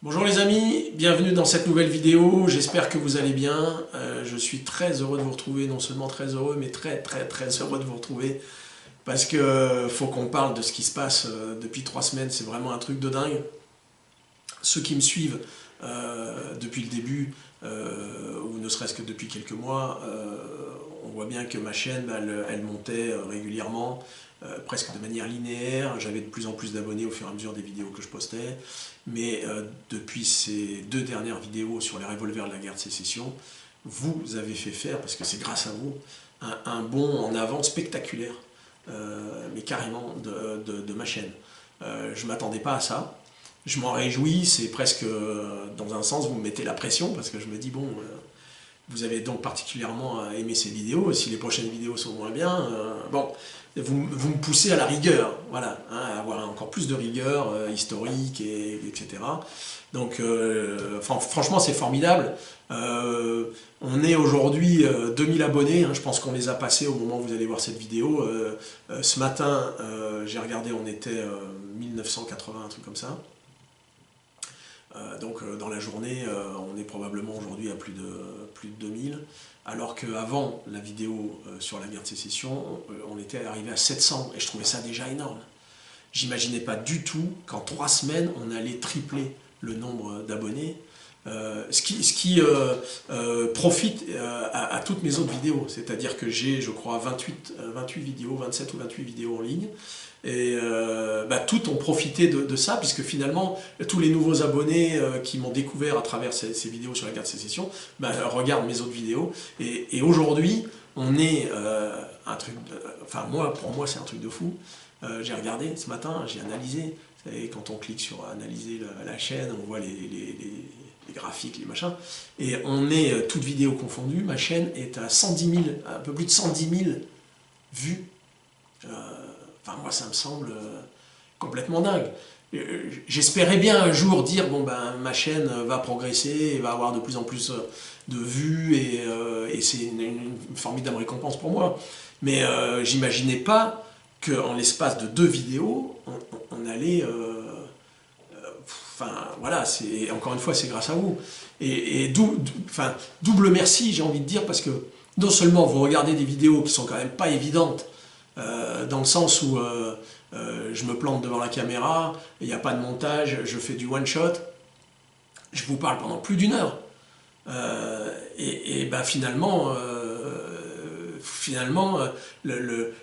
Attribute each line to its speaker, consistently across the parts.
Speaker 1: Bonjour les amis, bienvenue dans cette nouvelle vidéo, j'espère que vous allez bien. Je suis très heureux de vous retrouver, non seulement très heureux, mais très heureux de vous retrouver. Parce que faut qu'on parle de ce qui se passe depuis 3 semaines, c'est vraiment un truc de dingue. Ceux qui me suivent depuis le début, ou ne serait-ce que depuis quelques mois, on voit bien que ma chaîne, elle montait régulièrement, presque de manière linéaire. J'avais de plus en plus d'abonnés au fur et à mesure des vidéos que je postais. Mais depuis ces 2 dernières vidéos sur les revolvers de la guerre de sécession, vous avez fait faire, parce que c'est grâce à vous, un bond en avant spectaculaire, mais carrément de ma chaîne. Je ne m'attendais pas à ça. Je m'en réjouis, c'est presque, dans un sens, vous me mettez la pression, parce que je me dis, bon, vous avez donc particulièrement aimé ces vidéos, et si les prochaines vidéos sont moins bien, bon, vous me poussez à la rigueur, voilà, hein, à avoir encore plus de rigueur historique, etc. Donc, franchement, c'est formidable. On est aujourd'hui 2000 abonnés, hein, je pense qu'on les a passés au moment où vous allez voir cette vidéo. Ce matin, j'ai regardé, on était 1980, un truc comme ça. Donc dans la journée, on est probablement aujourd'hui à plus de 2000, alors qu'avant la vidéo sur la guerre de sécession, on était arrivé à 700, et je trouvais ça déjà énorme. J'imaginais pas du tout qu'en 3 semaines, on allait tripler le nombre d'abonnés, ce qui profite à toutes mes autres vidéos, c'est-à-dire que j'ai, je crois, 28 vidéos, 27 ou 28 vidéos en ligne, et toutes ont profité de ça, puisque finalement, tous les nouveaux abonnés qui m'ont découvert à travers ces vidéos sur la guerre de sécession, regardent mes autres vidéos, et aujourd'hui, on est un truc, pour moi c'est un truc de fou. J'ai regardé ce matin, j'ai analysé, vous savez, quand on clique sur analyser la chaîne, on voit les graphiques, les machins, et on est, toutes vidéos confondues, ma chaîne est à 110 000, un peu plus de 110 000 vues. Moi ça me semble complètement dingue. J'espérais bien un jour dire, bon ma chaîne va progresser, et va avoir de plus en plus de vues, et c'est une formidable récompense pour moi. Mais j'imaginais pas qu'en l'espace de 2 vidéos, on allait... voilà, encore une fois, c'est grâce à vous. Et double merci, j'ai envie de dire, parce que non seulement vous regardez des vidéos qui sont quand même pas évidentes, dans le sens où je me plante devant la caméra, il n'y a pas de montage, je fais du one-shot, je vous parle pendant plus d'1 heure. Finalement,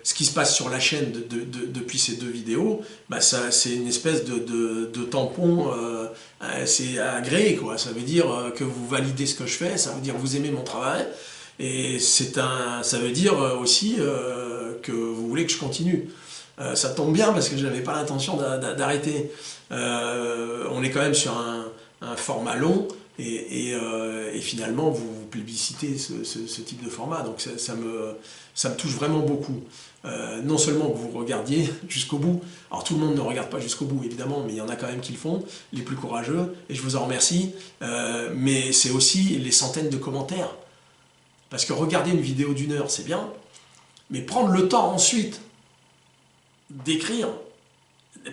Speaker 1: ce qui se passe sur la chaîne depuis ces 2 vidéos, c'est une espèce de tampon, c'est agréé, quoi. Ça veut dire que vous validez ce que je fais, ça veut dire que vous aimez mon travail, et ça veut dire aussi que vous voulez que je continue. Ça tombe bien parce que je n'avais pas l'intention d'arrêter. On est quand même sur un format long, et finalement vous plébiscitez ce type de format, donc ça me touche vraiment beaucoup. Non seulement que vous regardiez jusqu'au bout, alors tout le monde ne regarde pas jusqu'au bout évidemment, mais il y en a quand même qui le font, les plus courageux, et je vous en remercie, mais c'est aussi les centaines de commentaires. Parce que regarder une vidéo d'1 heure, c'est bien, mais prendre le temps ensuite d'écrire,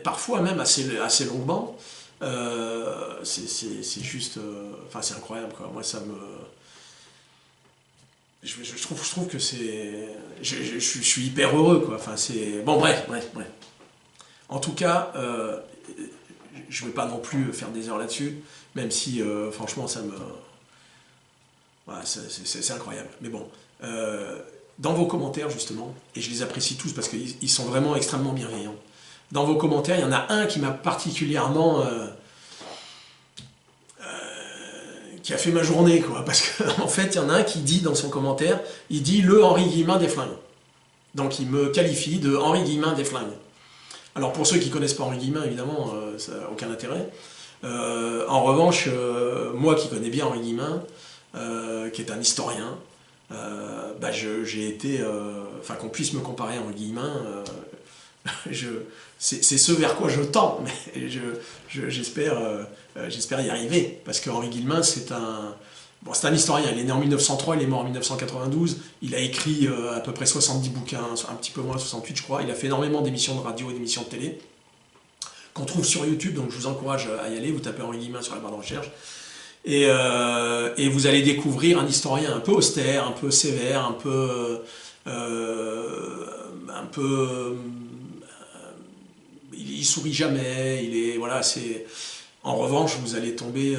Speaker 1: parfois même assez longuement, c'est juste... c'est incroyable, quoi. Moi, ça me... Je trouve que c'est... Je suis hyper heureux, quoi. Bon, bref. En tout cas, je ne vais pas non plus faire des heures là-dessus, même si, franchement, ça me... Voilà, c'est incroyable. Mais bon, dans vos commentaires, justement, et je les apprécie tous parce qu'ils sont vraiment extrêmement bienveillants, dans vos commentaires, il y en a un qui m'a particulièrement... qui a fait ma journée, quoi. Parce qu'en fait, il y en a un qui dit dans son commentaire, il dit « le Henri Guillemin des flingues ». Donc il me qualifie de Henri Guillemin des flingues. Alors pour ceux qui ne connaissent pas Henri Guillemin, évidemment, ça n'a aucun intérêt. En revanche, moi qui connais bien Henri Guillemin, qui est un historien, j'ai été... qu'on puisse me comparer à Henri Guillemin, c'est ce vers quoi je tends, mais j'espère y arriver, parce que Henri Guillemin, c'est un historien. Il est né en 1903, il est mort en 1992, il a écrit à peu près 70 bouquins, un petit peu moins, 68 je crois, il a fait énormément d'émissions de radio et d'émissions de télé. qu'on trouve sur YouTube, donc je vous encourage à y aller, vous tapez Henri Guillemin sur la barre de recherche, et vous allez découvrir un historien un peu austère, un peu sévère, il sourit jamais, voilà, en revanche, vous allez tomber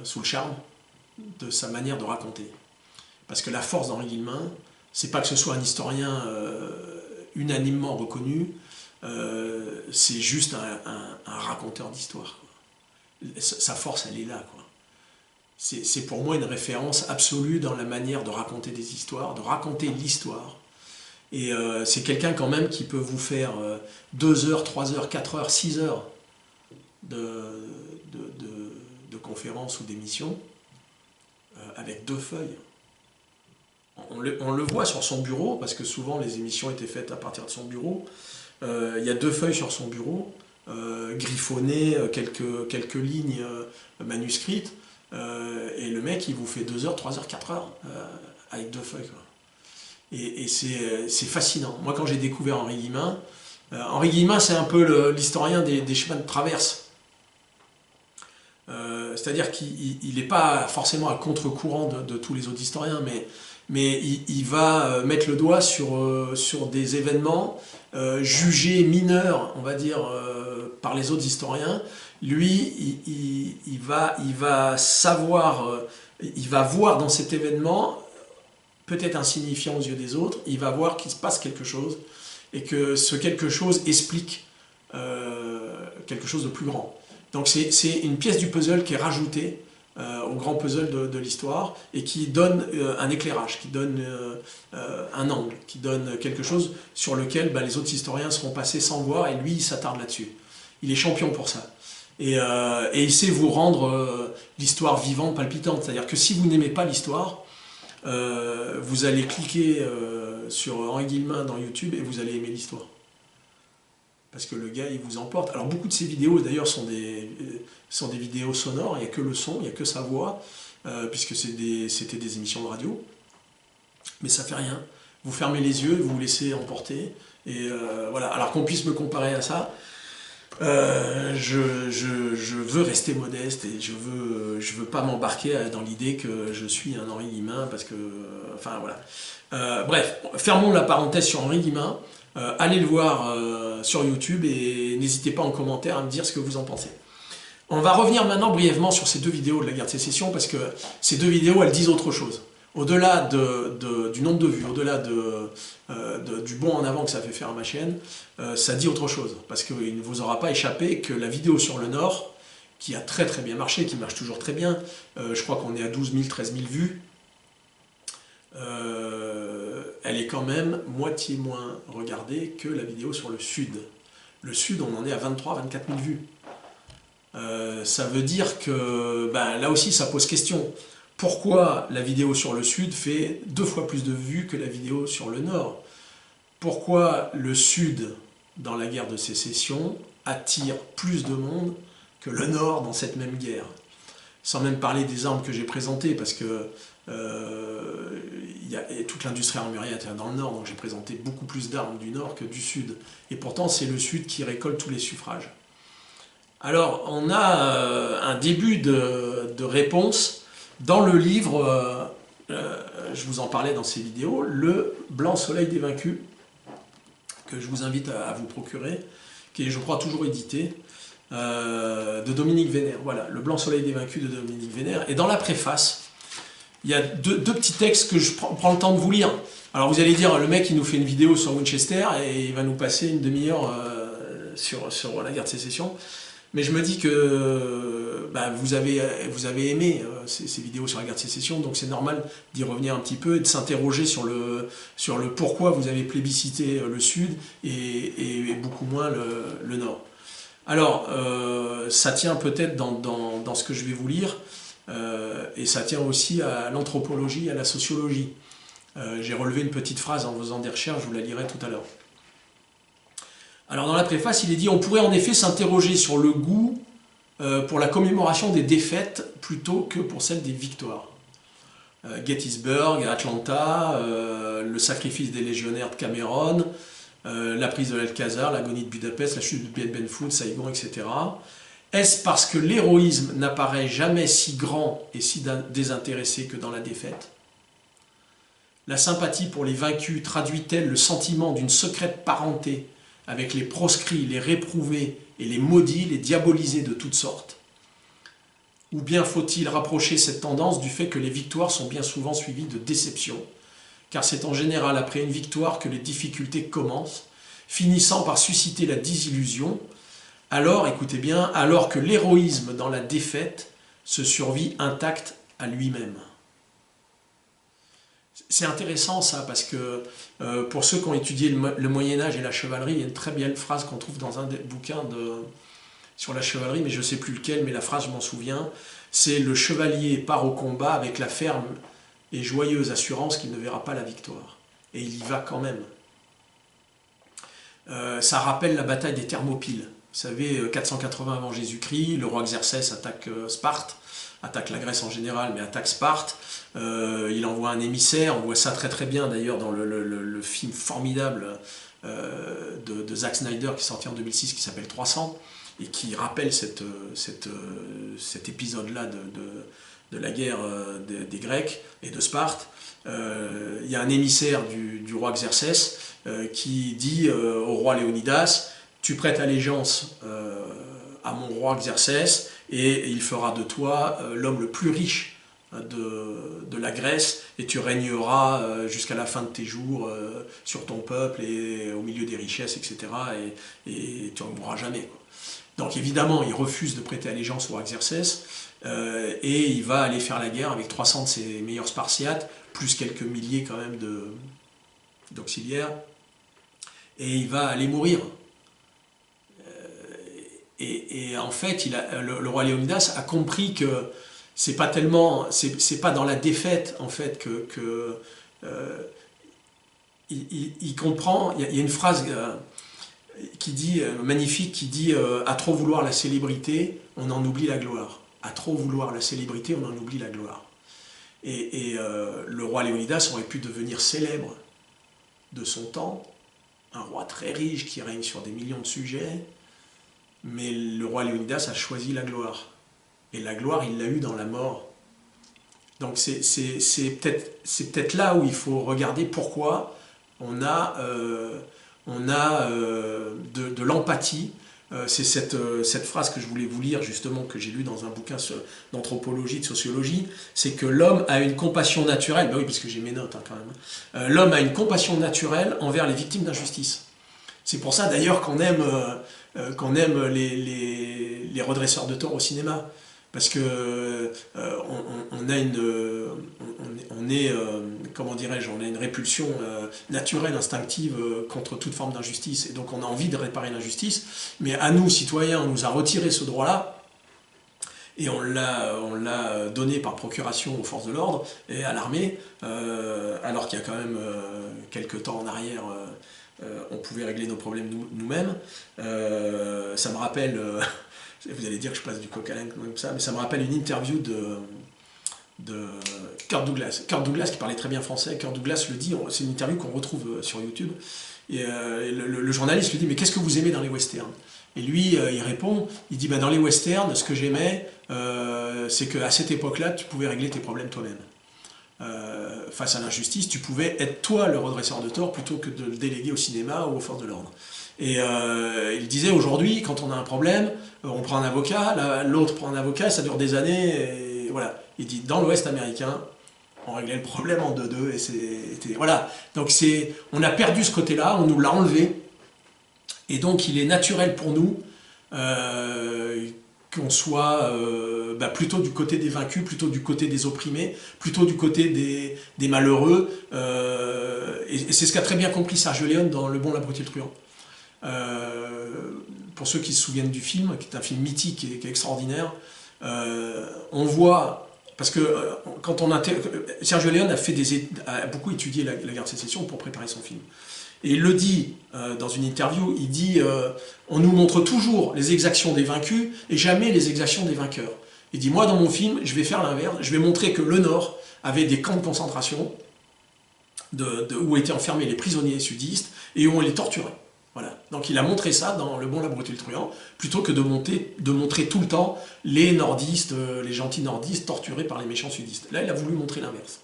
Speaker 1: sous le charme de sa manière de raconter. Parce que la force d'Henri Guillemin, c'est pas que ce soit un historien unanimement reconnu, c'est juste un raconteur d'histoire. Sa force, elle est là, quoi. C'est pour moi une référence absolue dans la manière de raconter des histoires, de raconter l'histoire. Et c'est quelqu'un quand même qui peut vous faire 2 heures, 3 heures, 4 heures, 6 heures de conférences ou d'émissions avec 2 feuilles. On le voit sur son bureau, parce que souvent les émissions étaient faites à partir de son bureau. Il y a 2 feuilles sur son bureau, griffonnées, quelques lignes manuscrites, et le mec il vous fait 2 heures, 3 heures, 4 heures avec 2 feuilles, quoi. Et c'est fascinant. Moi quand j'ai découvert Henri Guillemin, c'est un peu l'historien des chemins de traverse. C'est-à-dire qu'il n'est pas forcément à contre-courant de tous les autres historiens, mais il va mettre le doigt sur des événements jugés mineurs, on va dire, par les autres historiens. Lui, il va savoir, il va voir dans cet événement, peut-être insignifiant aux yeux des autres, il va voir qu'il se passe quelque chose, et que ce quelque chose explique quelque chose de plus grand. Donc c'est une pièce du puzzle qui est rajoutée au grand puzzle de l'histoire, et qui donne un éclairage, qui donne un angle, qui donne quelque chose sur lequel les autres historiens seront passés sans voir, et lui il s'attarde là-dessus. Il est champion pour ça. Et il sait vous rendre l'histoire vivante, palpitante. C'est-à-dire que si vous n'aimez pas l'histoire, vous allez cliquer sur Henri Guillemin dans YouTube et vous allez aimer l'histoire. Parce que le gars, il vous emporte. Alors beaucoup de ces vidéos, d'ailleurs, sont des vidéos sonores, il n'y a que le son, il n'y a que sa voix, puisque c'était des émissions de radio. Mais ça fait rien. Vous fermez les yeux, vous vous laissez emporter. Et voilà. Alors qu'on puisse me comparer à ça, je veux rester modeste, et je veux pas m'embarquer dans l'idée que je suis un Henri Guillemin, parce que... enfin, voilà. Bref, fermons la parenthèse sur Henri Guillemin. Allez le voir sur YouTube, et n'hésitez pas en commentaire à me dire ce que vous en pensez. On va revenir maintenant brièvement sur ces 2 vidéos de la guerre de sécession, parce que ces 2 vidéos, elles disent autre chose. Au-delà du nombre de vues, au-delà du bond en avant que ça fait faire à ma chaîne, ça dit autre chose. Parce qu'il ne vous aura pas échappé que la vidéo sur le Nord, qui a très très bien marché, qui marche toujours très bien, je crois qu'on est à 12 000, 13 000 vues, elle est quand même moitié moins regardée que la vidéo sur le Sud. Le Sud, on en est à 23 000, 24 000 vues. Ça veut dire que là aussi ça pose question. Pourquoi la vidéo sur le Sud fait 2 fois plus de vues que la vidéo sur le Nord? Pourquoi le Sud, dans la guerre de sécession, attire plus de monde que le Nord dans cette même guerre? Sans même parler des armes que j'ai présentées, parce que y a toute l'industrie armurière dans le Nord, donc j'ai présenté beaucoup plus d'armes du Nord que du Sud. Et pourtant, c'est le Sud qui récolte tous les suffrages. Alors, on a un début de réponse dans le livre, je vous en parlais dans ces vidéos, Le Blanc Soleil des Vaincus, que je vous invite à vous procurer, qui est, je crois, toujours édité, de Dominique Vénère. Voilà, Le Blanc Soleil des Vaincus de Dominique Vénère. Et dans la préface, il y a deux petits textes que je prends le temps de vous lire. Alors vous allez dire, le mec il nous fait une vidéo sur Winchester et il va nous passer une demi-heure sur la guerre de sécession. Mais je me dis que vous avez aimé ces vidéos sur la guerre de sécession, donc c'est normal d'y revenir un petit peu et de s'interroger sur le pourquoi vous avez plébiscité le Sud et beaucoup moins le Nord. Alors, ça tient peut-être dans ce que je vais vous lire, et ça tient aussi à l'anthropologie, à la sociologie. J'ai relevé une petite phrase en faisant des recherches, je vous la lirai tout à l'heure. Alors dans la préface, il est dit « On pourrait en effet s'interroger sur le goût pour la commémoration des défaites plutôt que pour celle des victoires. Gettysburg, Atlanta, le sacrifice des légionnaires de Cameron, la prise de l'Alcazar, l'agonie de Budapest, la chute de Bien Ben Phu, Saïgon, etc. Est-ce parce que l'héroïsme n'apparaît jamais si grand et si désintéressé que dans la défaite? La sympathie pour les vaincus traduit-elle le sentiment d'une secrète parenté avec les proscrits, les réprouvés et les maudits, les diabolisés de toutes sortes? Ou bien faut-il rapprocher cette tendance du fait que les victoires sont bien souvent suivies de déceptions, car c'est en général après une victoire que les difficultés commencent, finissant par susciter la désillusion, alors, écoutez bien, alors que l'héroïsme dans la défaite se survit intact à lui-même. C'est intéressant ça, parce que pour ceux qui ont étudié le Moyen-Âge et la chevalerie, il y a une très belle phrase qu'on trouve dans un des bouquins sur la chevalerie, mais je ne sais plus lequel, mais la phrase, je m'en souviens, c'est « Le chevalier part au combat avec la ferme et joyeuse assurance qu'il ne verra pas la victoire. » Et il y va quand même. Ça rappelle la bataille des Thermopyles. Vous savez, 480 avant Jésus-Christ, le roi Xerxès attaque Sparte, attaque la Grèce en général, mais attaque Sparte. Il envoie un émissaire, on voit ça très très bien d'ailleurs dans le film formidable de Zack Snyder qui est sorti en 2006, qui s'appelle 300, et qui rappelle cet épisode-là de la guerre des Grecs et de Sparte. Il y a un émissaire du roi Xerxès qui dit au roi Léonidas: tu prêtes allégeance à mon roi Xerxès et il fera de toi l'homme le plus riche de la Grèce et tu régneras jusqu'à la fin de tes jours sur ton peuple et au milieu des richesses, etc. Et tu n'en mourras jamais, quoi. Donc évidemment, il refuse de prêter allégeance au roi Xerxès et il va aller faire la guerre avec 300 de ses meilleurs Spartiates, plus quelques milliers quand même d'auxiliaires, et il va aller mourir. Et en fait, le roi Léonidas a compris que c'est pas tellement, c'est pas dans la défaite en fait il comprend. Il y a une phrase qui dit magnifique, qui dit à trop vouloir la célébrité, on en oublie la gloire. À trop vouloir la célébrité, on en oublie la gloire. Et le roi Léonidas aurait pu devenir célèbre de son temps, un roi très riche qui règne sur des millions de sujets. Mais le roi Léonidas a choisi la gloire. Et la gloire, il l'a eue dans la mort. Donc c'est peut-être là où il faut regarder pourquoi on a de l'empathie. C'est cette phrase que je voulais vous lire, justement, que j'ai lue dans un bouquin d'anthropologie, de sociologie, c'est que l'homme a une compassion naturelle, ben oui, parce que j'ai mes notes quand même, l'homme a une compassion naturelle envers les victimes d'injustice. C'est pour ça d'ailleurs qu'on aime les redresseurs de tort au cinéma, parce que comment dirais-je, on a une répulsion naturelle, instinctive contre toute forme d'injustice, et donc on a envie de réparer l'injustice, mais à nous, citoyens, on nous a retiré ce droit-là, et on l'a donné par procuration aux forces de l'ordre et à l'armée, alors qu'il y a quand même quelques temps en arrière, on pouvait régler nos problèmes nous-mêmes. Ça me rappelle, vous allez dire que je passe du coq à l'âne comme ça, mais ça me rappelle une interview de Kirk Douglas. Kirk Douglas qui parlait très bien français. Kirk Douglas le dit, c'est une interview qu'on retrouve sur YouTube. Et le journaliste lui dit: mais qu'est-ce que vous aimez dans les westerns? Et lui, il répond, il dit: dans les westerns, ce que j'aimais, c'est qu'à cette époque-là, tu pouvais régler tes problèmes toi-même. Face à l'injustice, tu pouvais être toi le redresseur de tort plutôt que de le déléguer au cinéma ou aux forces de l'ordre. Et il disait: aujourd'hui, quand on a un problème, on prend un avocat, l'autre prend un avocat, ça dure des années, et voilà. Il dit: dans l'Ouest américain, on réglait le problème en 2-2, et c'était... Voilà. Donc on a perdu ce côté-là, on nous l'a enlevé, et donc il est naturel pour nous qu'on soit plutôt du côté des vaincus, plutôt du côté des opprimés, plutôt du côté des malheureux, et c'est ce qu'a très bien compris Sergio Leone dans Le Bon, la Brute et le Truand. Pour ceux qui se souviennent du film, qui est un film mythique et qui est extraordinaire, on voit, parce que Sergio Leone a beaucoup étudié la guerre de sécession pour préparer son film. Et il le dit dans une interview, il dit on nous montre toujours les exactions des vaincus et jamais les exactions des vainqueurs. Il dit: moi dans mon film, je vais faire l'inverse, je vais montrer que le Nord avait des camps de concentration où étaient enfermés les prisonniers sudistes et où on les torturait. Voilà. Donc il a montré ça dans Le Bon, la Brute et le Truand, plutôt que de montrer tout le temps les nordistes, les gentils nordistes torturés par les méchants sudistes. Là, il a voulu montrer l'inverse.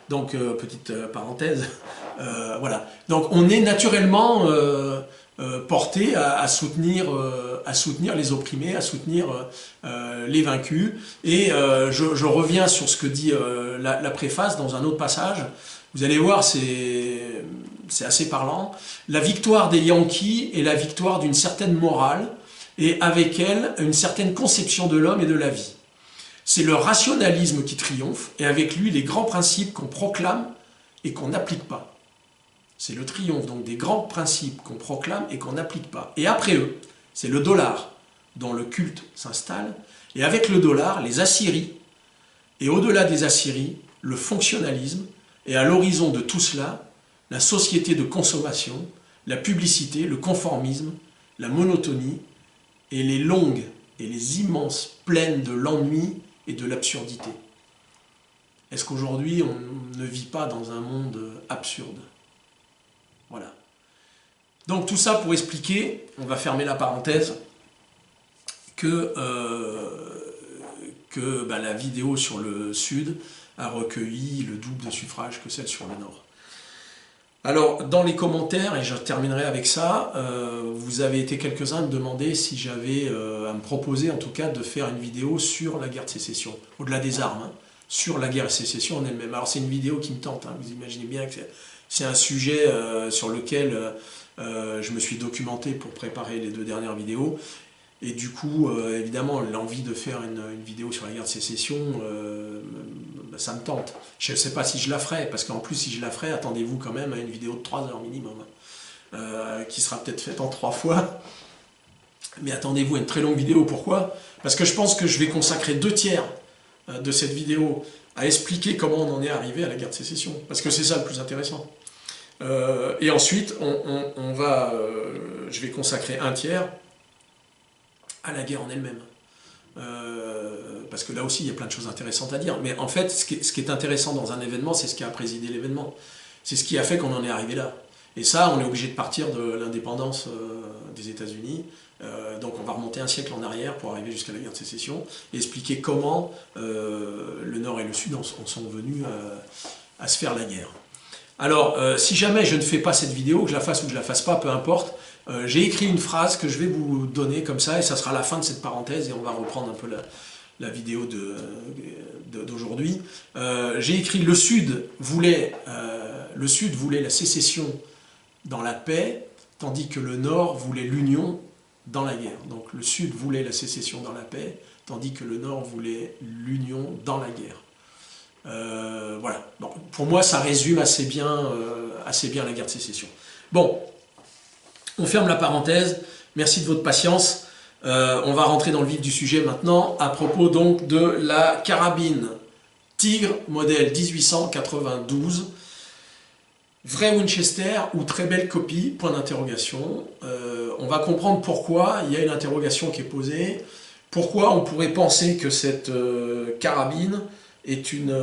Speaker 1: Donc, petite parenthèse, voilà. Donc on est naturellement porté à soutenir les opprimés, à soutenir les vaincus. Et je reviens sur ce que dit la préface dans un autre passage. Vous allez voir, c'est assez parlant. La victoire des Yankees est la victoire d'une certaine morale et avec elle une certaine conception de l'homme et de la vie. C'est le rationalisme qui triomphe et avec lui les grands principes qu'on proclame et qu'on n'applique pas. C'est le triomphe donc des grands principes qu'on proclame et qu'on n'applique pas. Et après eux, c'est le dollar dont le culte s'installe et avec le dollar, les Assyries et au-delà des Assyries, le fonctionnalisme et à l'horizon de tout cela, la société de consommation, la publicité, le conformisme, la monotonie et les longues et les immenses plaines de l'ennui et de l'absurdité. Est-ce qu'aujourd'hui on ne vit pas dans un monde absurde? Voilà. Donc tout ça pour expliquer, on va fermer la parenthèse, que la vidéo sur le Sud a recueilli le double de suffrages que celle sur le Nord. Alors, dans les commentaires, et je terminerai avec ça, vous avez été quelques-uns à me demander si j'avais à me proposer, en tout cas, de faire une vidéo sur la guerre de sécession, au-delà des armes, hein, sur la guerre de sécession en elle-même. Alors, c'est une vidéo qui me tente, hein, vous imaginez bien que c'est un sujet sur lequel je me suis documenté pour préparer les 2 dernières vidéos, et du coup, évidemment, l'envie de faire une vidéo sur la guerre de sécession, ça me tente. Je ne sais pas si je la ferai, parce qu'en plus, si je la ferai, attendez-vous quand même à une vidéo de 3 heures minimum, qui sera peut-être faite en 3 fois. Mais attendez-vous à une très longue vidéo. Pourquoi? Parce que je pense que je vais consacrer 2 tiers de cette vidéo à expliquer comment on en est arrivé à la guerre de sécession. Parce que c'est ça le plus intéressant. Et ensuite, je vais consacrer 1 tiers à la guerre en elle-même. Parce que là aussi, il y a plein de choses intéressantes à dire. Mais en fait, ce qui est intéressant dans un événement, c'est ce qui a présidé l'événement. C'est ce qui a fait qu'on en est arrivé là. Et ça, on est obligé de partir de l'indépendance des États-Unis. Donc on va remonter un siècle en arrière pour arriver jusqu'à la guerre de sécession et expliquer comment le Nord et le Sud en sont venus à se faire la guerre. Alors, si jamais je ne fais pas cette vidéo, que je la fasse ou que je la fasse pas, peu importe, j'ai écrit une phrase que je vais vous donner comme ça, et ça sera la fin de cette parenthèse, et on va reprendre un peu la vidéo d'aujourd'hui. J'ai écrit « Le Sud voulait la sécession dans la paix, tandis que le Nord voulait l'union dans la guerre. » Donc le Sud voulait la sécession dans la paix, tandis que le Nord voulait l'union dans la guerre. Voilà. Donc, pour moi, ça résume assez bien la guerre de sécession. Bon, on ferme la parenthèse. Merci de votre patience. On va rentrer dans le vif du sujet maintenant, à propos donc de la carabine Tigre, modèle 1892. Vrai Winchester ou très belle copie, point d'interrogation. On va comprendre pourquoi il y a une interrogation qui est posée. Pourquoi on pourrait penser que cette carabine est une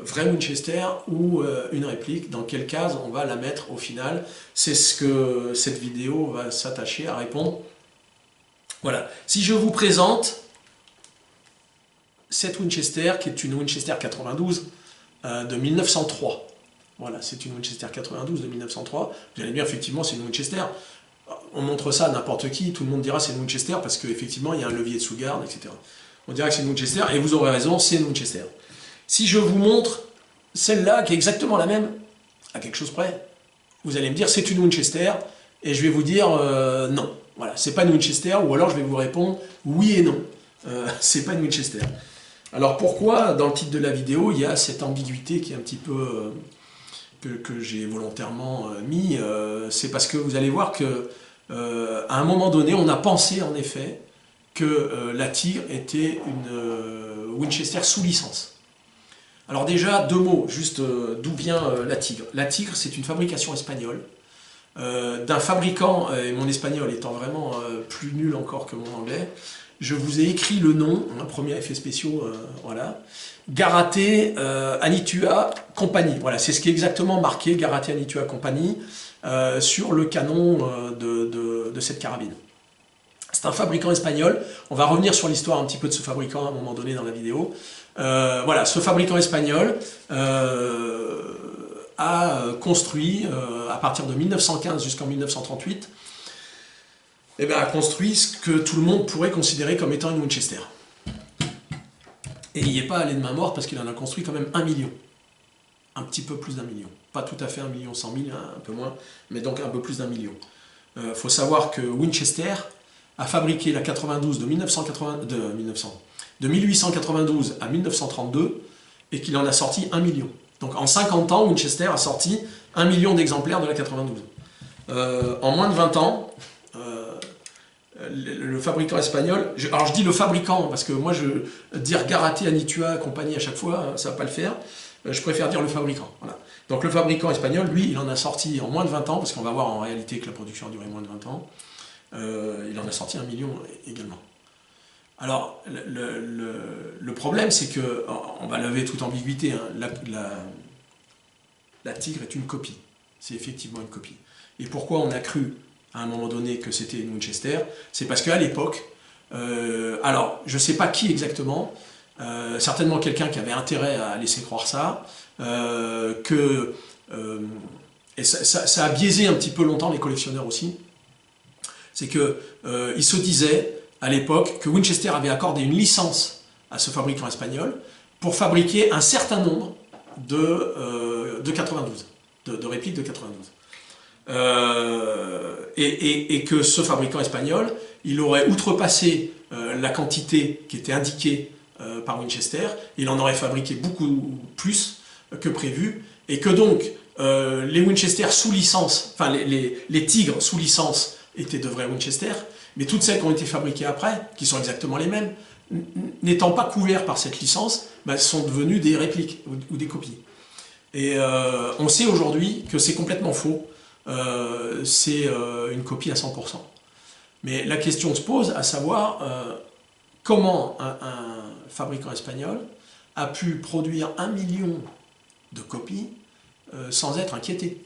Speaker 1: vraie Winchester ou une réplique, dans quel cas on va la mettre au final. C'est ce que cette vidéo va s'attacher à répondre. Voilà. Si je vous présente cette Winchester, qui est une Winchester 92 de 1903. Voilà, c'est une Winchester 92 de 1903. Vous allez bien, effectivement, c'est une Winchester. On montre ça à n'importe qui, tout le monde dira c'est une Winchester parce qu'effectivement, il y a un levier de sous-garde, etc. On dirait que c'est une Winchester, et vous aurez raison, c'est une Winchester. Si je vous montre celle-là, qui est exactement la même, à quelque chose près, vous allez me dire c'est une Winchester, et je vais vous dire non. Voilà, c'est pas une Winchester, ou alors je vais vous répondre oui et non. C'est pas une Winchester. Alors pourquoi, dans le titre de la vidéo, il y a cette ambiguïté qui est un petit peu... que j'ai volontairement mis, c'est parce que vous allez voir que à un moment donné, on a pensé en effet que la Tigre était une Winchester sous licence. Alors déjà, 2 mots, juste d'où vient la Tigre. La Tigre, c'est une fabrication espagnole, d'un fabricant, et mon espagnol étant vraiment plus nul encore que mon anglais, je vous ai écrit le nom, un premier effet spéciaux, voilà. Garaté Anitua Company. Voilà, c'est ce qui est exactement marqué, Garaté Anitua Company, sur le canon de cette carabine. C'est un fabricant espagnol. On va revenir sur l'histoire un petit peu de ce fabricant à un moment donné dans la vidéo. Voilà, ce fabricant espagnol a construit, à partir de 1915 jusqu'en 1938, eh bien, a construit ce que tout le monde pourrait considérer comme étant une Winchester. Et il n'y est pas allé de main morte parce qu'il en a construit quand même 1 million. Un petit peu plus d'1 million. Pas tout à fait 1 million 100 000, hein, un peu moins, mais donc un peu plus d'1 million. Faut savoir que Winchester a fabriqué la 92 de 1892 à 1932 et qu'il en a sorti 1 million. Donc en 50 ans, Winchester a sorti 1 million d'exemplaires de la 92. En moins de 20 ans, le fabricant espagnol, alors je dis le fabricant parce que moi dire Garaté Anitua Compagnie à chaque fois, ça va pas le faire, je préfère dire le fabricant. Voilà. Donc le fabricant espagnol, lui, il en a sorti en moins de 20 ans, parce qu'on va voir en réalité que la production a duré moins de 20 ans, il en a sorti 1 million également. Alors le problème c'est que, on va lever toute ambiguïté, hein, la Tigre est une copie, c'est effectivement une copie. Et pourquoi on a cru à un moment donné que c'était une Winchester? C'est parce qu'à l'époque, alors je ne sais pas qui exactement, certainement quelqu'un qui avait intérêt à laisser croire ça, et ça a biaisé un petit peu longtemps les collectionneurs aussi, c'est qu'ils se disaient à l'époque que Winchester avait accordé une licence à ce fabricant espagnol pour fabriquer un certain nombre de 92, de répliques de 92. Et que ce fabricant espagnol, il aurait outrepassé la quantité qui était indiquée par Winchester, il en aurait fabriqué beaucoup plus que prévu, et que donc les Winchester sous licence, enfin les Tigres sous licence étaient de vrais Winchester, mais toutes celles qui ont été fabriquées après, qui sont exactement les mêmes, n'étant pas couvertes par cette licence, bah, sont devenues des répliques ou des copies. Et on sait aujourd'hui que c'est complètement faux. C'est une copie à 100%. Mais la question se pose à savoir comment un fabricant espagnol a pu produire 1 million de copies sans être inquiété.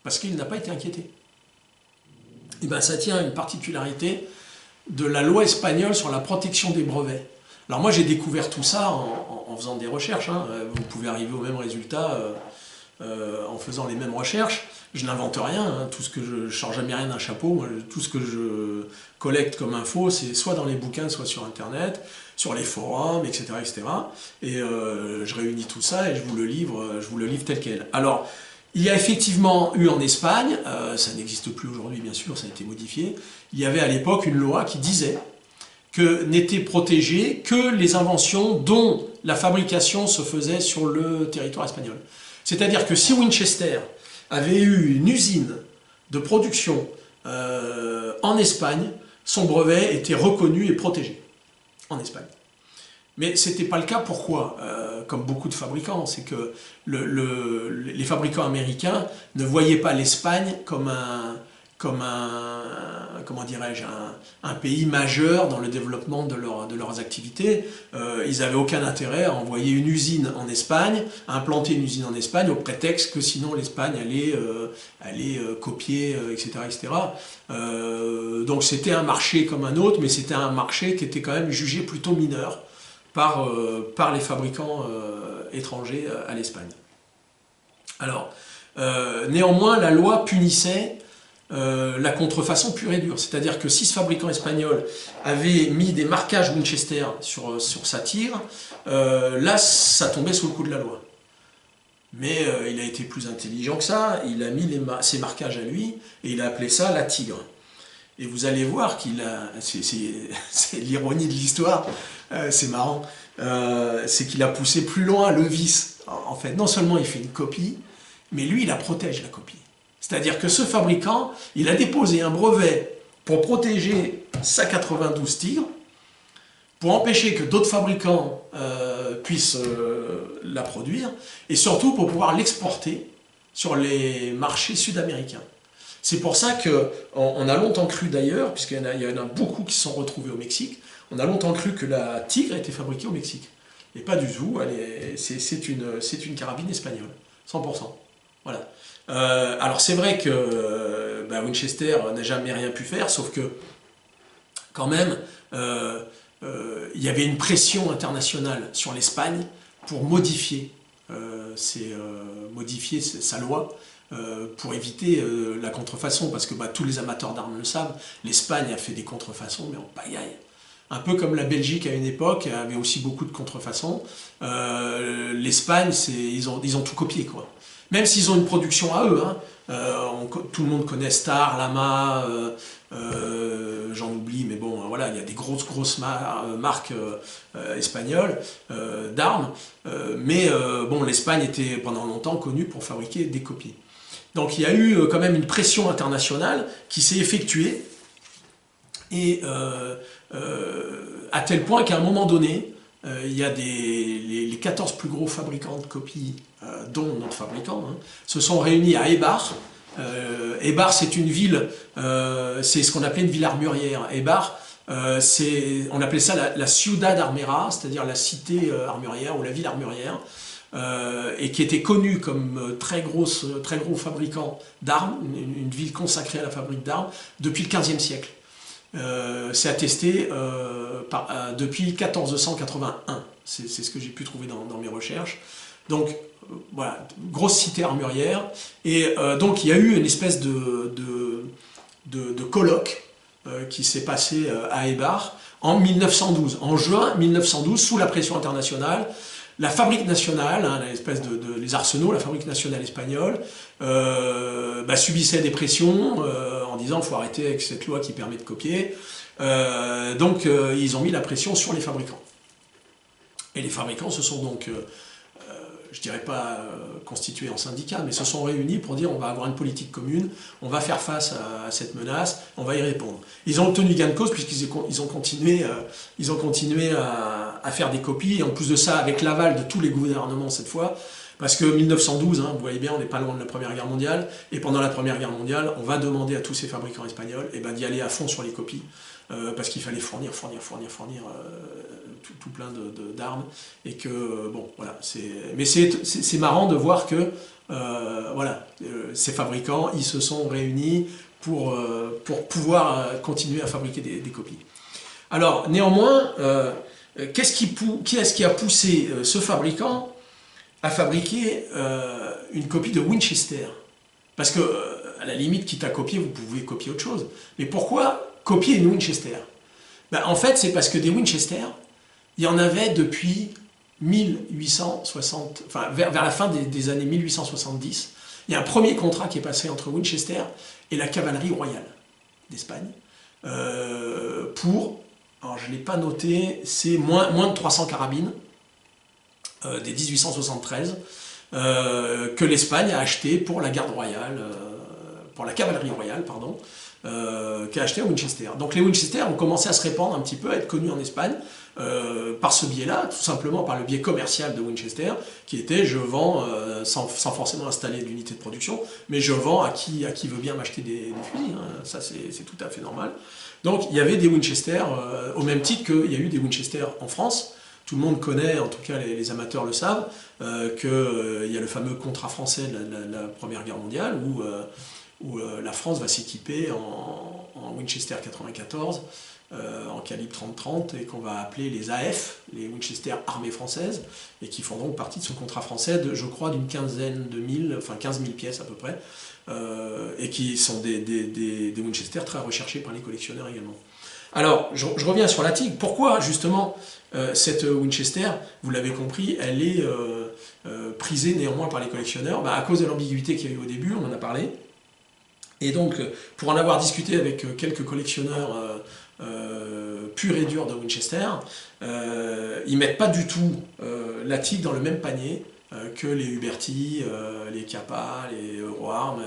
Speaker 1: Parce qu'il n'a pas été inquiété. Et bien ça tient à une particularité de la loi espagnole sur la protection des brevets. Alors moi j'ai découvert tout ça en faisant des recherches, hein. Vous pouvez arriver au même résultat en faisant les mêmes recherches. Je n'invente rien, hein. Tout ce que je ne sors jamais rien d'un chapeau, tout ce que je collecte comme info, c'est soit dans les bouquins, soit sur internet, sur les forums, etc. etc. Et je réunis tout ça et je vous le livre tel quel. Alors, il y a effectivement eu en Espagne, ça n'existe plus aujourd'hui bien sûr, ça a été modifié, il y avait à l'époque une loi qui disait que n'étaient protégées que les inventions dont la fabrication se faisait sur le territoire espagnol. C'est-à-dire que si Winchester avait eu une usine de production en Espagne, son brevet était reconnu et protégé en Espagne. Mais ce n'était pas le cas, pourquoi? Comme beaucoup de fabricants, c'est que les fabricants américains ne voyaient pas l'Espagne comme comment dirais-je, un pays majeur dans le développement de leurs activités. Ils n'avaient aucun intérêt à envoyer une usine en Espagne, à implanter une usine en Espagne, au prétexte que sinon l'Espagne allait copier, etc. etc. Donc c'était un marché comme un autre, mais c'était un marché qui était quand même jugé plutôt mineur par les fabricants étrangers à l'Espagne. Alors, néanmoins, la loi punissait la contrefaçon pure et dure. C'est-à-dire que si ce fabricant espagnol avait mis des marquages Winchester sur sa Tigre, là, ça tombait sous le coup de la loi. Mais il a été plus intelligent que ça, il a mis ses marquages à lui, et il a appelé ça la Tigre. Et vous allez voir qu'il a... C'est l'ironie de l'histoire, c'est marrant, c'est qu'il a poussé plus loin le vice. En fait, non seulement il fait une copie, mais lui, il la protège, la copie. C'est-à-dire que ce fabricant, il a déposé un brevet pour protéger sa 92 Tigre, pour empêcher que d'autres fabricants puissent la produire, et surtout pour pouvoir l'exporter sur les marchés sud-américains. C'est pour ça qu'on a longtemps cru d'ailleurs, puisqu'il y en a beaucoup qui se sont retrouvés au Mexique, On a longtemps cru que la Tigre était fabriquée au Mexique. Et pas du tout, c'est une carabine espagnole, 100%. Voilà. Alors c'est vrai que Winchester n'a jamais rien pu faire, sauf que quand même, il y avait une pression internationale sur l'Espagne pour modifier sa loi, pour éviter la contrefaçon, parce que tous les amateurs d'armes le savent, l'Espagne a fait des contrefaçons, mais en pagaille. Un peu comme la Belgique à une époque avait aussi beaucoup de contrefaçons. L'Espagne, ils ont tout copié, quoi. Même s'ils ont une production à eux, hein. Tout le monde connaît Star, Lama, j'en oublie, mais bon, voilà, il y a des grosses marques espagnoles d'armes, mais bon, l'Espagne était pendant longtemps connue pour fabriquer des copies. Donc il y a eu quand même une pression internationale qui s'est effectuée, et à tel point qu'à un moment donné, il y a les 14 plus gros fabricants de copies, dont notre fabricant, hein, se sont réunis à Eibar. Eibar, c'est une ville, c'est ce qu'on appelait une ville armurière. Eibar, on appelait ça la Ciudad Armera, c'est-à-dire la cité armurière ou la ville armurière, et qui était connue comme très gros fabricant d'armes, une ville consacrée à la fabrique d'armes, depuis le XVe siècle. C'est attesté depuis 1481, c'est ce que j'ai pu trouver dans mes recherches. Donc voilà, grosse cité armurière, et donc il y a eu une espèce de colloque qui s'est passé à Eibar en 1912, en juin 1912, sous la pression internationale. La fabrique nationale, hein, les arsenaux, la fabrique nationale espagnole, subissait des pressions en disant qu'il faut arrêter avec cette loi qui permet de copier. Donc ils ont mis la pression sur les fabricants. Et les fabricants se sont donc, je dirais pas constitués en syndicat, mais se sont réunis pour dire on va avoir une politique commune, on va faire face à cette menace, on va y répondre. Ils ont obtenu gain de cause puisqu'ils ont continué à faire des copies, et en plus de ça, avec l'aval de tous les gouvernements cette fois, parce que 1912, hein, vous voyez bien, on n'est pas loin de la Première Guerre mondiale, et pendant la Première Guerre mondiale, on va demander à tous ces fabricants espagnols d'y aller à fond sur les copies, parce qu'il fallait fournir tout plein d'armes, et que, bon, voilà, mais c'est marrant de voir que, ces fabricants, ils se sont réunis pour pouvoir continuer à fabriquer des copies. Alors, néanmoins, qui est-ce qui a poussé ce fabricant à fabriquer une copie de Winchester? Parce que, à la limite, quitte à copier, vous pouvez copier autre chose. Mais pourquoi copier une Winchester? En fait, c'est parce que des Winchester, il y en avait depuis 1860, enfin vers la fin des années 1870. Il y a un premier contrat qui est passé entre Winchester et la cavalerie royale d'Espagne pour, alors je ne l'ai pas noté, c'est moins de 300 carabines dès 1873 que l'Espagne a acheté pour la garde royale, pour la cavalerie royale, pardon, qui a acheté à Winchester. Donc les Winchester ont commencé à se répandre un petit peu, à être connus en Espagne, par ce biais-là, tout simplement par le biais commercial de Winchester, qui était je vends, sans forcément installer d'unité de production, mais je vends à qui veut bien m'acheter des fusils, hein. Ça c'est tout à fait normal. Donc il y avait des Winchester, au même titre qu'il y a eu des Winchester en France. Tout le monde connaît, en tout cas les amateurs le savent, qu'il y a le fameux contrat français de la Première Guerre mondiale, où la France va s'équiper en Winchester 94, en calibre 30-30, et qu'on va appeler les AF, les Winchester Armée Française, et qui font donc partie de ce contrat français, je crois, d'une quinzaine de mille, enfin 15 000 pièces à peu près, et qui sont des Winchester très recherchés par les collectionneurs également. Alors, je reviens sur la Tigre. Pourquoi, justement, cette Winchester, vous l'avez compris, elle est prisée néanmoins par les collectionneurs, à cause de l'ambiguïté qu'il y a eu au début, on en a parlé. Et donc, pour en avoir discuté avec quelques collectionneurs purs et durs de Winchester, ils ne mettent pas du tout la Tigre dans le même panier que les Huberti, les Kappa, les Euroarm,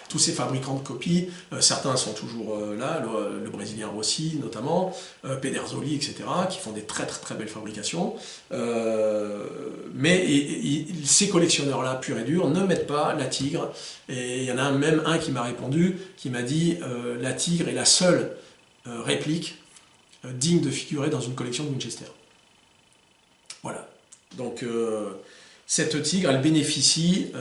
Speaker 1: tous ces fabricants de copies. Certains sont toujours là, le Brésilien Rossi notamment, Pedersoli, etc., qui font des très belles fabrications. Mais ces collectionneurs-là, purs et durs, ne mettent pas la Tigre. Et il y en a même un qui m'a répondu, qui m'a dit la Tigre est la seule réplique digne de figurer dans une collection de Winchester. Voilà. Donc cette tigre, elle bénéficie,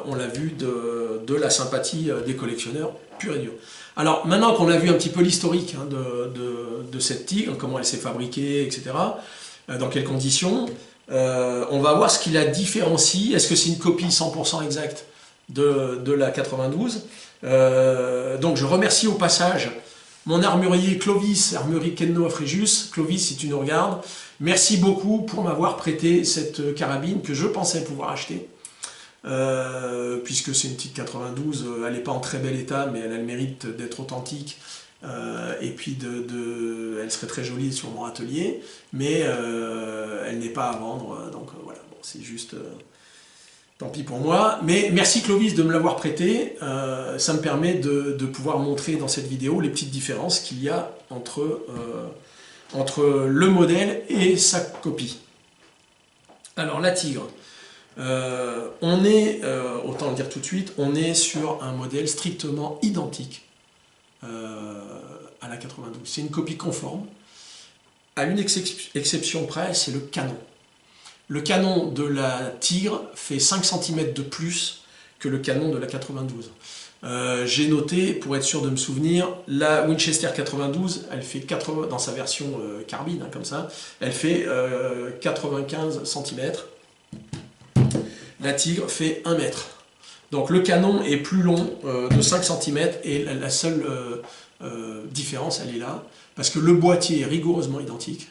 Speaker 1: on l'a vu, de la sympathie des collectionneurs pur et dur. Alors maintenant qu'on a vu un petit peu l'historique hein, de cette tigre, comment elle s'est fabriquée, etc., dans quelles conditions, on va voir ce qui la différencie. Est-ce que c'est une copie 100% exacte de la 92? Donc je remercie au passage mon armurier Clovis, armurerie Kenno à Fréjus. Clovis, si tu nous regardes, merci beaucoup pour m'avoir prêté cette carabine que je pensais pouvoir acheter. Puisque c'est une petite 92, elle n'est pas en très bel état, mais elle a le mérite d'être authentique. Et puis elle serait très jolie sur mon atelier, mais elle n'est pas à vendre, donc voilà, bon, c'est juste... tant pis pour moi, mais merci Clovis de me l'avoir prêté, ça me permet de pouvoir montrer dans cette vidéo les petites différences qu'il y a entre le modèle et sa copie. Alors la tigre, on est, autant le dire tout de suite, on est sur un modèle strictement identique à la 92. C'est une copie conforme, à une exception près, c'est le canon. Le canon de la tigre fait 5 cm de plus que le canon de la 92. J'ai noté, pour être sûr de me souvenir, la Winchester 92, elle fait 80, dans sa version carbine, hein, comme ça, elle fait 95 cm. La tigre fait 1 mètre. Donc le canon est plus long de 5 cm et la seule différence, elle est là, parce que le boîtier est rigoureusement identique.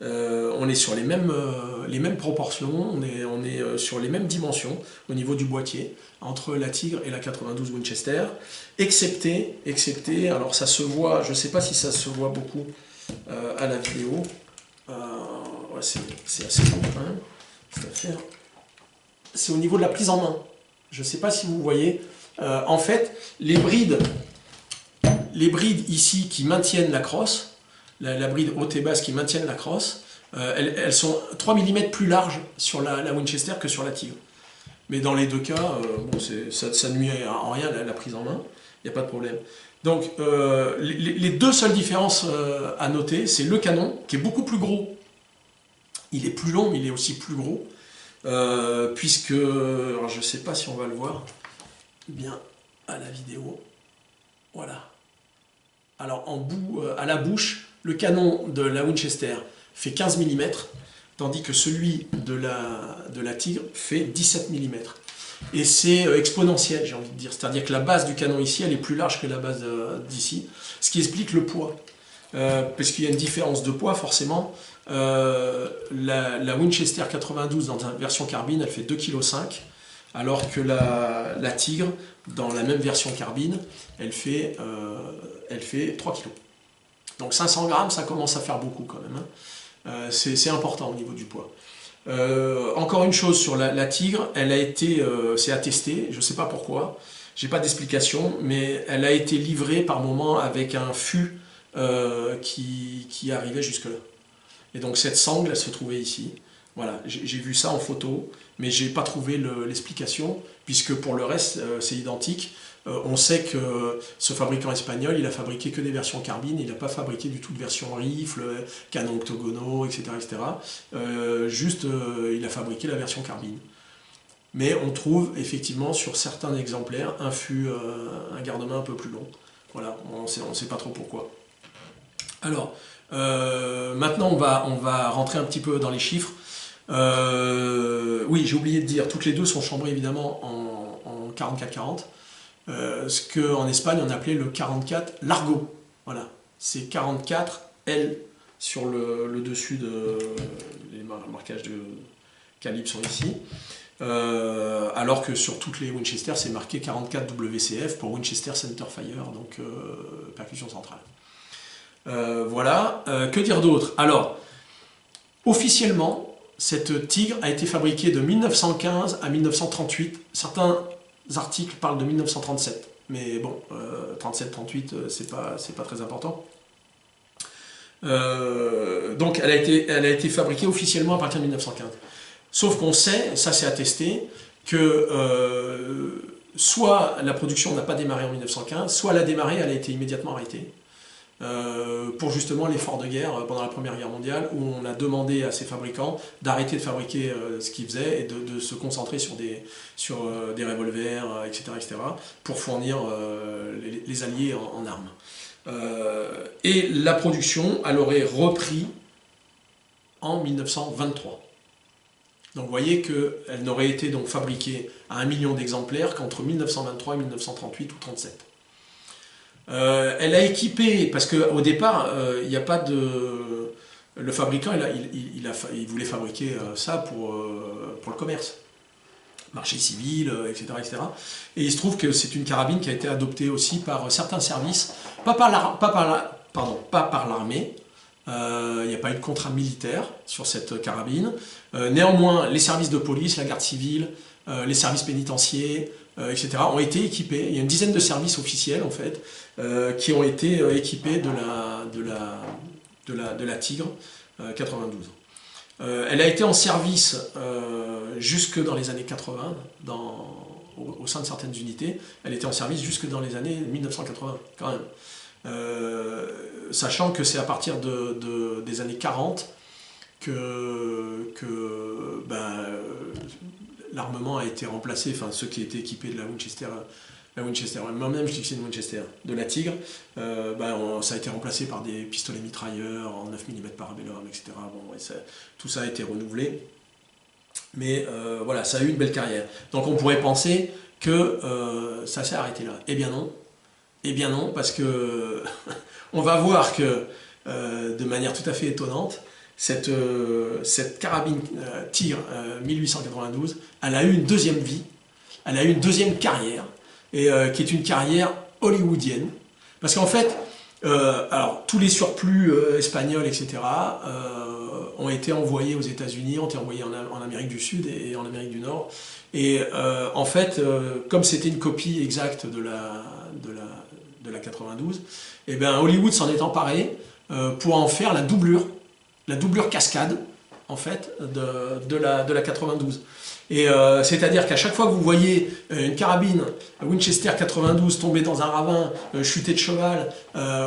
Speaker 1: On est sur les mêmes proportions, on est sur les mêmes dimensions au niveau du boîtier entre la Tigre et la 92 Winchester, excepté, alors ça se voit, je ne sais pas si ça se voit beaucoup à la vidéo, ouais, c'est assez bon quand même, cette affaire. C'est au niveau de la prise en main, je ne sais pas si vous voyez, en fait les brides ici qui maintiennent la crosse, la bride haute et basse qui maintiennent la crosse, elles sont 3 mm plus larges sur la Winchester que sur la Tigre. Mais dans les deux cas, bon, ça nuit en rien la prise en main, il n'y a pas de problème. Donc les deux seules différences à noter, c'est le canon qui est beaucoup plus gros. Il est plus long, mais il est aussi plus gros, puisque, alors je ne sais pas si on va le voir bien à la vidéo, voilà. Alors à la bouche, le canon de la Winchester fait 15 mm, tandis que celui de la Tigre fait 17 mm. Et c'est exponentiel, j'ai envie de dire. C'est-à-dire que la base du canon ici, elle est plus large que la base d'ici, ce qui explique le poids. Parce qu'il y a une différence de poids, forcément. La Winchester 92, dans la version carbine, elle fait 2,5 kg, alors que la Tigre, dans la même version carbine, elle fait 3 kg. Donc 500 grammes, ça commence à faire beaucoup quand même. Hein. C'est important au niveau du poids. Encore une chose sur la Tigre, elle a été, c'est attesté, je ne sais pas pourquoi, j'ai pas d'explication, mais elle a été livrée par moment avec un fût qui arrivait jusque là. Et donc cette sangle, elle se trouvait ici. Voilà, j'ai vu ça en photo, mais j'ai pas trouvé l'explication, puisque pour le reste, c'est identique. On sait que ce fabricant espagnol, il a fabriqué que des versions carbines, il n'a pas fabriqué du tout de versions rifle, canons octogonaux, etc. Juste, il a fabriqué la version carbine. Mais on trouve effectivement sur certains exemplaires un fût, un garde-main un peu plus long. Voilà, on sait pas trop pourquoi. Alors, maintenant on va rentrer un petit peu dans les chiffres. Oui, j'ai oublié de dire, toutes les deux sont chambrées évidemment en 44-40. Ce qu'en Espagne on appelait le 44 Largo. Voilà, c'est 44 L sur le dessus les marquages de calibre sont ici. Alors que sur toutes les Winchester c'est marqué 44 WCF pour Winchester Centerfire, donc percussion centrale. Voilà, que dire d'autre? Alors, officiellement, cette Tigre a été fabriquée de 1915 à 1938. Certains articles parlent de 1937, mais bon, 37-38, c'est pas très important. Donc, elle a été fabriquée officiellement à partir de 1915. Sauf qu'on sait, ça c'est attesté, que soit la production n'a pas démarré en 1915, soit elle a démarré, elle a été immédiatement arrêtée. pour justement l'effort de guerre pendant la Première Guerre mondiale, où on a demandé à ces fabricants d'arrêter de fabriquer ce qu'ils faisaient et de se concentrer sur des revolvers, etc., pour fournir les Alliés en armes. Et la production, elle aurait repris en 1923. Donc vous voyez qu'elle n'aurait été donc fabriquée à 1 million d'exemplaires qu'entre 1923 et 1938 ou 1937. Elle a équipé, parce qu'au départ, il n'y a pas de... Le fabricant, il voulait fabriquer ça pour le commerce, marché civil, etc., etc. Et il se trouve que c'est une carabine qui a été adoptée aussi par certains services, pas par l'armée. Il n'y a pas eu de contrat militaire sur cette carabine. Néanmoins, les services de police, la garde civile, les services pénitentiaires, etc. ont été équipés. Il y a une dizaine de services officiels en fait qui ont été équipés de la Tigre 92. Elle a été en service jusque dans les années 80 au sein de certaines unités. Elle était en service jusque dans les années 1980 quand même. Sachant que c'est à partir des années 40 que l'armement a été remplacé, enfin ceux qui étaient équipés de la Winchester, moi-même je dis que c'est une Winchester, de la Tigre, ça a été remplacé par des pistolets mitrailleurs en 9 mm Parabellum, etc. Bon, ouais, tout ça a été renouvelé, mais voilà, ça a eu une belle carrière. Donc on pourrait penser que ça s'est arrêté là. Eh bien non. Eh bien non, parce que on va voir que, de manière tout à fait étonnante, cette carabine Tigre 1892, elle a eu une deuxième vie, elle a eu une deuxième carrière, et qui est une carrière hollywoodienne. Parce qu'en fait, alors, tous les surplus espagnols, etc., ont été envoyés aux États-Unis, ont été envoyés en Amérique du Sud et en Amérique du Nord. Et en fait, comme c'était une copie exacte de la 92, et bien Hollywood s'en est emparé pour en faire la doublure cascade en fait de la 92. Et c'est-à-dire qu'à chaque fois que vous voyez une carabine Winchester 92 tomber dans un ravin, chuter de cheval,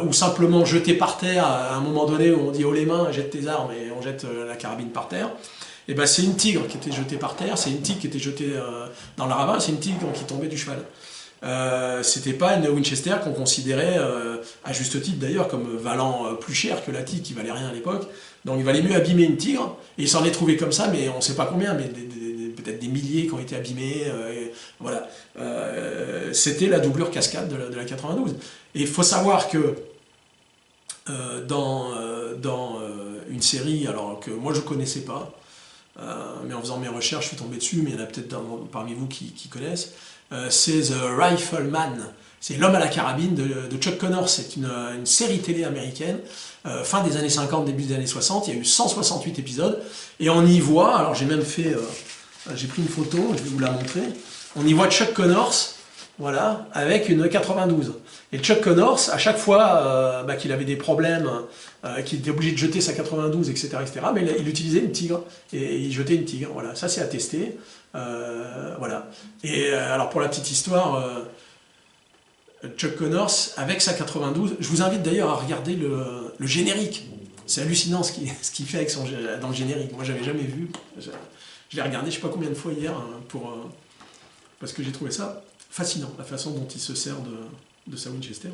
Speaker 1: ou simplement jeter par terre, à un moment donné où on dit « haut les mains, jette tes armes » et on jette la carabine par terre, et ben c'est une Tigre qui était jetée par terre, c'est une Tigre qui était jetée dans le ravin, c'est une Tigre qui tombait du cheval. C'était pas une Winchester qu'on considérait, à juste titre d'ailleurs, comme valant plus cher que la Tigre qui valait rien à l'époque. Donc il valait mieux abîmer une Tigre, et il s'en est trouvé comme ça, mais on sait pas combien, mais peut-être des milliers qui ont été abîmés. Voilà. C'était la doublure cascade de la 92. Et il faut savoir que dans une série, alors que moi je connaissais pas, mais en faisant mes recherches je suis tombé dessus, mais il y en a peut-être parmi vous qui connaissent, c'est The Rifleman, c'est l'homme à la carabine de Chuck Connors. C'est une série télé américaine, fin des années 50, début des années 60, il y a eu 168 épisodes, et on y voit, alors j'ai même fait, j'ai pris une photo, je vais vous la montrer, on y voit Chuck Connors, voilà, avec une 92. Et Chuck Connors, à chaque fois qu'il avait des problèmes, qu'il était obligé de jeter sa 92, etc., mais il utilisait une Tigre, et il jetait une Tigre, voilà, ça c'est attesté. Voilà. Et alors pour la petite histoire, Chuck Connors avec sa 92, je vous invite d'ailleurs à regarder le générique. C'est hallucinant ce qu'il fait avec dans le générique. Moi j'avais jamais vu. Je l'ai regardé je sais pas combien de fois hier parce que j'ai trouvé ça fascinant, la façon dont il se sert de sa Winchester.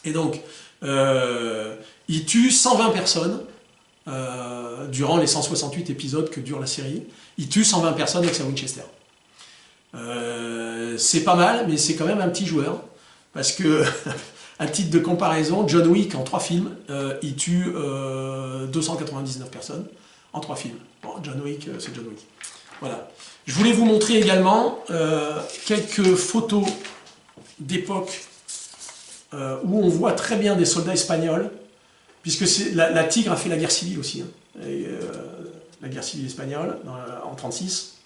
Speaker 1: Et donc il tue 120 personnes. Durant les 168 épisodes que dure la série, il tue 120 personnes avec sa Winchester. C'est pas mal, mais c'est quand même un petit joueur, parce que, à titre de comparaison, John Wick, en 3 films, il tue 299 personnes en 3 films. Bon, John Wick, c'est John Wick. Voilà. Je voulais vous montrer également quelques photos d'époque où on voit très bien des soldats espagnols, puisque la Tigre a fait la guerre civile aussi, hein, la guerre civile espagnole en 1936.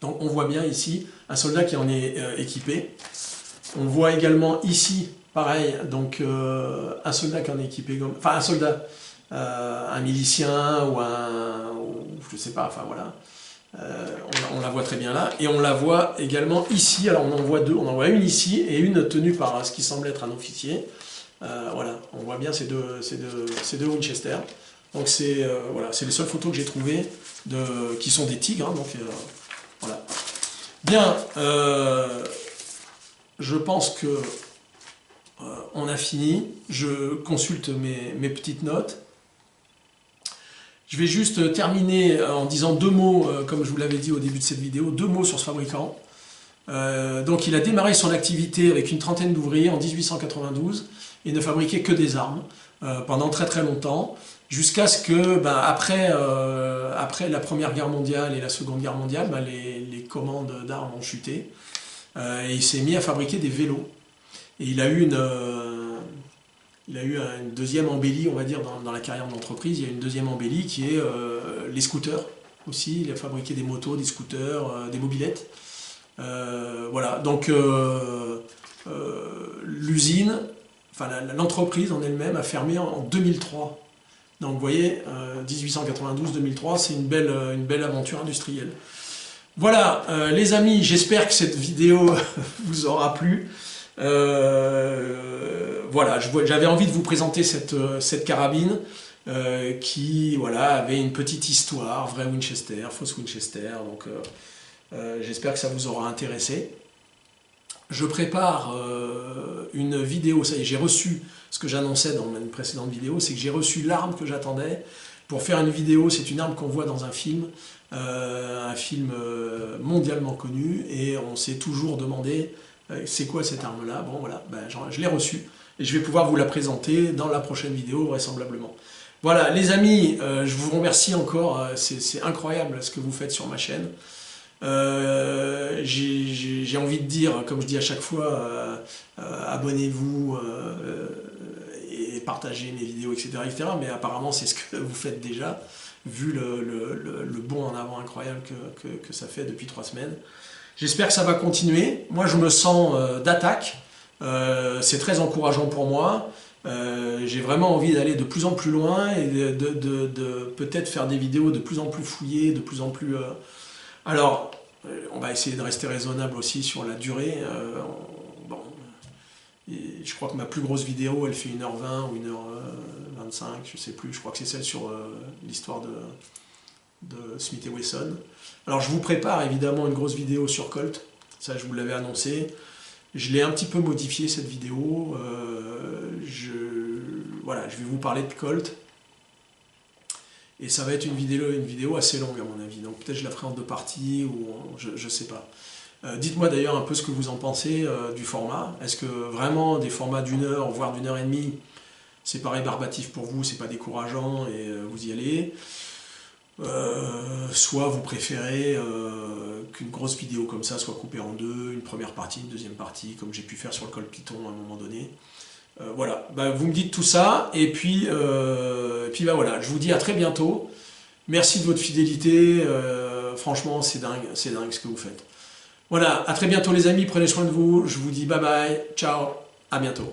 Speaker 1: Donc on voit bien ici un soldat qui en est équipé. On voit également ici, pareil, donc un soldat qui en est équipé, enfin un soldat, un milicien ou je sais pas, enfin voilà. On la voit très bien là, et on la voit également ici. Alors on en voit deux, on en voit une ici et une tenue par ce qui semble être un officier. Voilà, on voit bien ces deux Winchester. Donc voilà, c'est les seules photos que j'ai trouvées qui sont des tigres. Hein, donc voilà. Bien, je pense que on a fini. Je consulte mes petites notes. Je vais juste terminer en disant deux mots, comme je vous l'avais dit au début de cette vidéo, deux mots sur ce fabricant. Donc il a démarré son activité avec une trentaine d'ouvriers en 1892 et ne fabriquait que des armes pendant très très longtemps, jusqu'à ce que, après la Première Guerre mondiale et la Seconde Guerre mondiale, les commandes d'armes ont chuté et il s'est mis à fabriquer des vélos. Et il a eu une deuxième embellie, on va dire, dans la carrière de l'entreprise. Il y a une deuxième embellie qui est les scooters aussi. Il a fabriqué des motos, des scooters, des mobylettes. Voilà, donc l'usine, enfin l'entreprise en elle-même a fermé en 2003. Donc vous voyez, 1892-2003, c'est une belle aventure industrielle. Voilà, les amis, j'espère que cette vidéo vous aura plu. Voilà, j'avais envie de vous présenter cette carabine qui voilà, avait une petite histoire, vrai Winchester, fausse Winchester, donc j'espère que ça vous aura intéressé. Je prépare une vidéo, ça y est, j'ai reçu ce que j'annonçais dans une précédente vidéo, c'est que j'ai reçu l'arme que j'attendais pour faire une vidéo. C'est une arme qu'on voit dans un film mondialement connu, et on s'est toujours demandé c'est quoi cette arme-là. Bon voilà, je l'ai reçue et je vais pouvoir vous la présenter dans la prochaine vidéo vraisemblablement. Voilà les amis, je vous remercie encore, c'est incroyable ce que vous faites sur ma chaîne. J'ai envie de dire, comme je dis à chaque fois, abonnez-vous et partagez mes vidéos, etc., etc. Mais apparemment c'est ce que vous faites déjà, vu le bond en avant incroyable que ça fait depuis 3 semaines. J'espère que ça va continuer. Moi je me sens d'attaque, c'est très encourageant pour moi. J'ai vraiment envie d'aller de plus en plus loin et de peut-être faire des vidéos de plus en plus fouillées, de plus en plus... Alors, on va essayer de rester raisonnable aussi sur la durée. Bon, je crois que ma plus grosse vidéo, elle fait 1h20 ou 1h25, je sais plus. Je crois que c'est celle sur l'histoire de Smith & Wesson. Alors, je vous prépare évidemment une grosse vidéo sur Colt. Ça, je vous l'avais annoncé. Je l'ai un petit peu modifié, cette vidéo. Voilà, je vais vous parler de Colt. Et ça va être une vidéo assez longue à mon avis, donc peut-être je la ferai en 2 parties, ou je sais pas. Dites-moi d'ailleurs un peu ce que vous en pensez du format. Est-ce que vraiment des formats d'1 heure, voire d'1h30, c'est pas rébarbatif pour vous, c'est pas décourageant et vous y allez, soit vous préférez qu'une grosse vidéo comme ça soit coupée en 2, une première partie, une deuxième partie, comme j'ai pu faire sur le Colt Python à un moment donné. Voilà, vous me dites tout ça, et puis voilà, je vous dis à très bientôt. Merci de votre fidélité, franchement c'est dingue ce que vous faites. Voilà, à très bientôt les amis, prenez soin de vous, je vous dis bye bye, ciao, à bientôt.